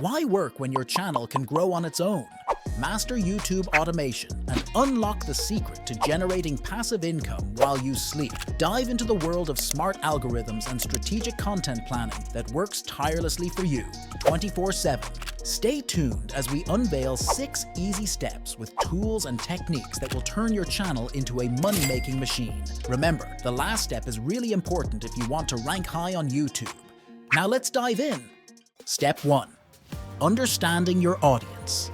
Why work when your channel can grow on its own? Master YouTube automation and unlock the secret to generating passive income while you sleep. Dive into the world of smart algorithms and strategic content planning that works tirelessly for you 24/7. Stay tuned as we unveil 6 easy steps with tools and techniques that will turn your channel into a money-making machine. Remember, the last step is really important if you want to rank high on YouTube. Now let's dive in. Step 1. Understanding your audience.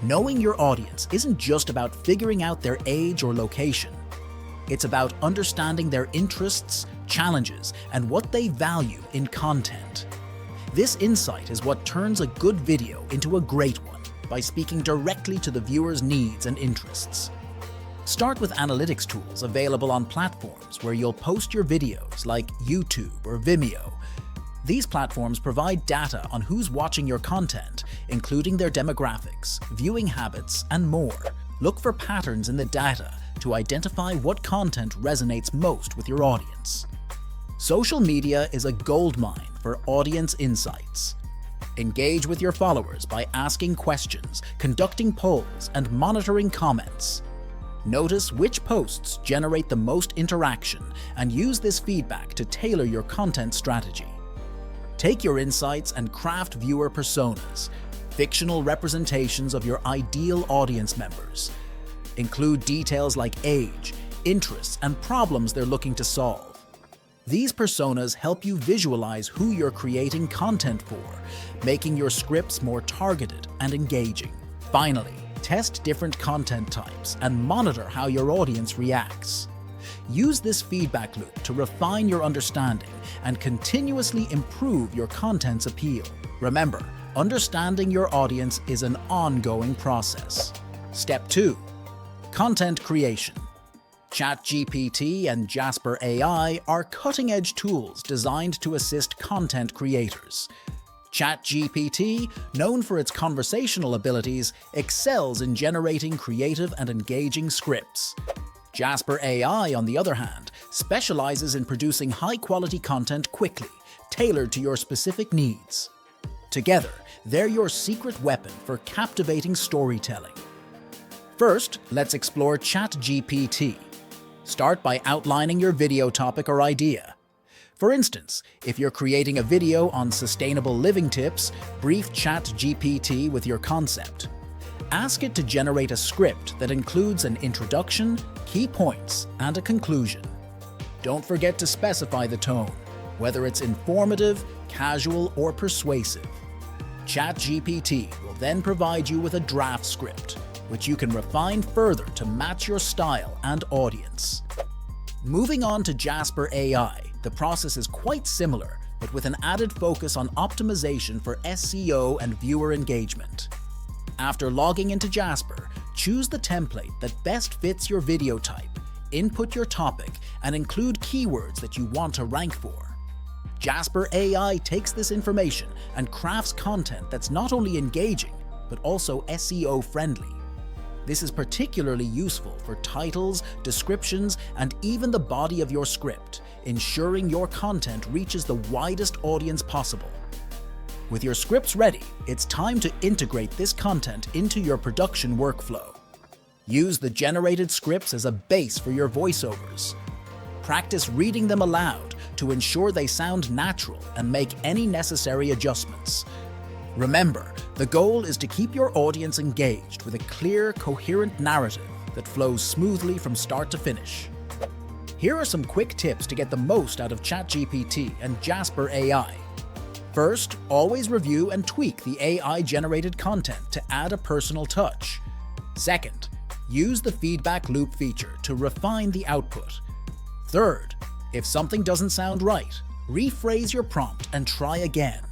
Knowing your audience isn't just about figuring out their age or location. It's about understanding their interests, challenges, and what they value in content. This insight is what turns a good video into a great one by speaking directly to the viewer's needs and interests. Start with analytics tools available on platforms where you'll post your videos like YouTube or Vimeo. These platforms provide data on who's watching your content, including their demographics, viewing habits, and more. Look for patterns in the data to identify what content resonates most with your audience. Social media is a goldmine for audience insights. Engage with your followers by asking questions, conducting polls, and monitoring comments. Notice which posts generate the most interaction and use this feedback to tailor your content strategy. Take your insights and craft viewer personas, fictional representations of your ideal audience members. Include details like age, interests, and problems they're looking to solve. These personas help you visualize who you're creating content for, making your scripts more targeted and engaging. Finally, test different content types and monitor how your audience reacts. Use this feedback loop to refine your understanding and continuously improve your content's appeal. Remember, understanding your audience is an ongoing process. Step 2. Content creation. ChatGPT and Jasper AI are cutting-edge tools designed to assist content creators. ChatGPT, known for its conversational abilities, excels in generating creative and engaging scripts. Jasper AI, on the other hand, specializes in producing high-quality content quickly, tailored to your specific needs. Together, they're your secret weapon for captivating storytelling. First, let's explore ChatGPT. Start by outlining your video topic or idea. For instance, if you're creating a video on sustainable living tips, brief ChatGPT with your concept. Ask it to generate a script that includes an introduction, key points, and a conclusion. Don't forget to specify the tone, whether it's informative, casual, or persuasive. ChatGPT will then provide you with a draft script, which you can refine further to match your style and audience. Moving on to Jasper AI, the process is quite similar, but with an added focus on optimization for SEO and viewer engagement. After logging into Jasper, choose the template that best fits your video type, input your topic, and include keywords that you want to rank for. Jasper AI takes this information and crafts content that's not only engaging, but also SEO friendly. This is particularly useful for titles, descriptions, and even the body of your script, ensuring your content reaches the widest audience possible. With your scripts ready, it's time to integrate this content into your production workflow. Use the generated scripts as a base for your voiceovers. Practice reading them aloud to ensure they sound natural and make any necessary adjustments. Remember, the goal is to keep your audience engaged with a clear, coherent narrative that flows smoothly from start to finish. Here are some quick tips to get the most out of ChatGPT and Jasper AI. First, always review and tweak the AI-generated content to add a personal touch. Second, use the feedback loop feature to refine the output. Third, if something doesn't sound right, rephrase your prompt and try again.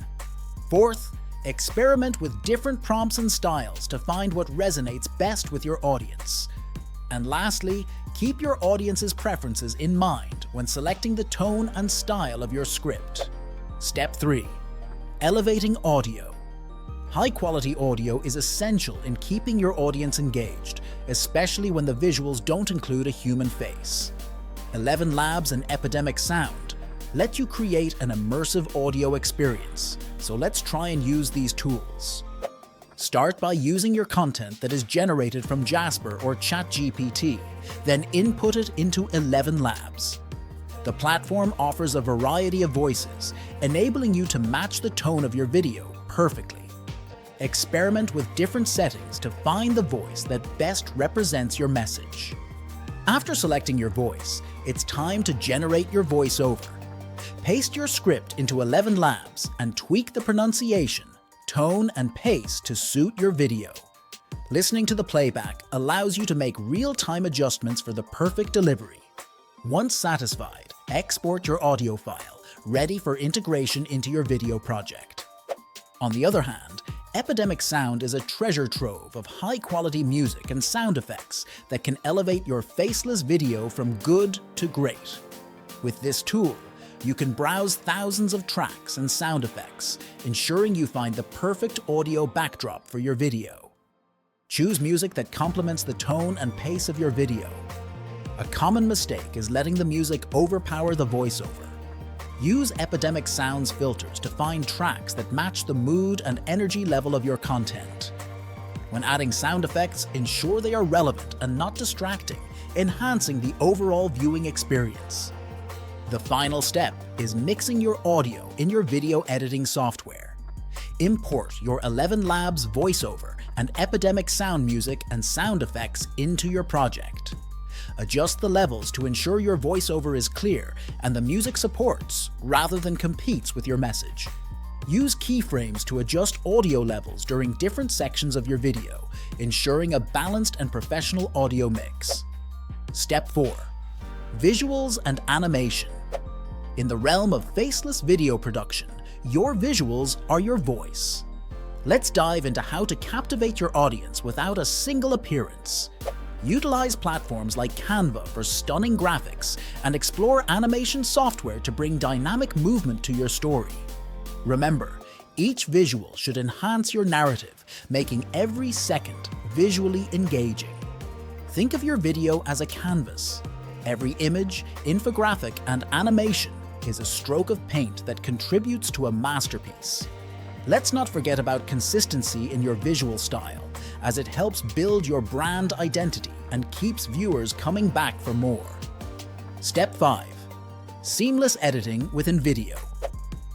Fourth, experiment with different prompts and styles to find what resonates best with your audience. And lastly, keep your audience's preferences in mind when selecting the tone and style of your script. Step 3. Elevating audio. High-quality audio is essential in keeping your audience engaged, especially when the visuals don't include a human face. 11 Labs and Epidemic Sound, let you create an immersive audio experience. So let's try and use these tools. Start by using your content that is generated from Jasper or ChatGPT, then input it into 11 Labs. The platform offers a variety of voices, enabling you to match the tone of your video perfectly. Experiment with different settings to find the voice that best represents your message. After selecting your voice, it's time to generate your voiceover. Paste your script into 11 Labs and tweak the pronunciation, tone, and pace to suit your video. Listening to the playback allows you to make real-time adjustments for the perfect delivery. Once satisfied, export your audio file, ready for integration into your video project. On the other hand, Epidemic Sound is a treasure trove of high-quality music and sound effects that can elevate your faceless video from good to great. With this tool, you can browse thousands of tracks and sound effects, ensuring you find the perfect audio backdrop for your video. Choose music that complements the tone and pace of your video. A common mistake is letting the music overpower the voiceover. Use Epidemic Sound's filters to find tracks that match the mood and energy level of your content. When adding sound effects, ensure they are relevant and not distracting, enhancing the overall viewing experience. The final step is mixing your audio in your video editing software. Import your 11 Labs voiceover and Epidemic Sound music and sound effects into your project. Adjust the levels to ensure your voiceover is clear and the music supports rather than competes with your message. Use keyframes to adjust audio levels during different sections of your video, ensuring a balanced and professional audio mix. Step 4. Visuals and animation. In the realm of faceless video production, your visuals are your voice. Let's dive into how to captivate your audience without a single appearance. Utilize platforms like Canva for stunning graphics and explore animation software to bring dynamic movement to your story. Remember, each visual should enhance your narrative, making every second visually engaging. Think of your video as a canvas. Every image, infographic, and animation is a stroke of paint that contributes to a masterpiece. Let's not forget about consistency in your visual style, as it helps build your brand identity and keeps viewers coming back for more. Step 5. Seamless editing within video.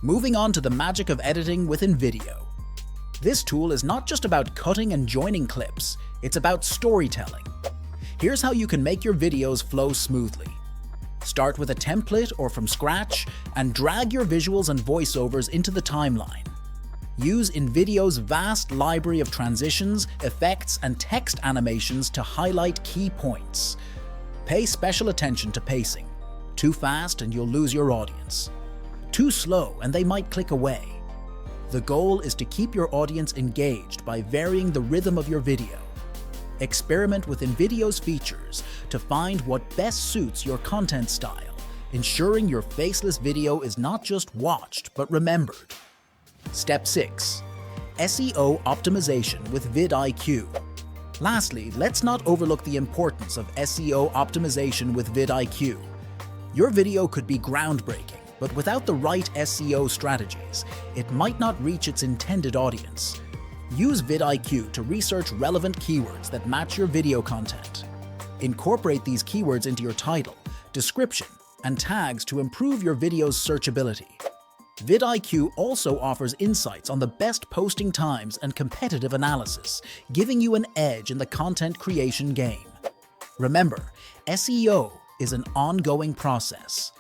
Moving on to the magic of editing within video. This tool is not just about cutting and joining clips, it's about storytelling. Here's how you can make your videos flow smoothly. Start with a template or from scratch and drag your visuals and voiceovers into the timeline. Use InVideo's vast library of transitions, effects, and text animations to highlight key points. Pay special attention to pacing. Too fast and you'll lose your audience. Too slow and they might click away. The goal is to keep your audience engaged by varying the rhythm of your video. Experiment with InVideo's features to find what best suits your content style, ensuring your faceless video is not just watched but remembered. Step 6. SEO Optimization with vidIQ. Lastly, let's not overlook the importance of SEO optimization with vidIQ. Your video could be groundbreaking, but without the right SEO strategies, it might not reach its intended audience. Use vidIQ to research relevant keywords that match your video content. Incorporate these keywords into your title, description, and tags to improve your video's searchability. vidIQ also offers insights on the best posting times and competitive analysis, giving you an edge in the content creation game. Remember, SEO is an ongoing process.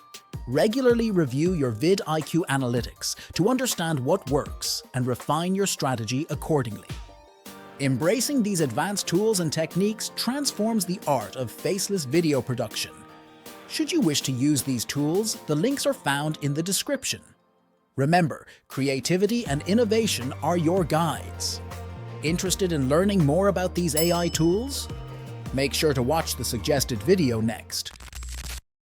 Regularly review your vidIQ analytics to understand what works and refine your strategy accordingly. Embracing these advanced tools and techniques transforms the art of faceless video production. Should you wish to use these tools, the links are found in the description. Remember, creativity and innovation are your guides. Interested in learning more about these AI tools? Make sure to watch the suggested video next.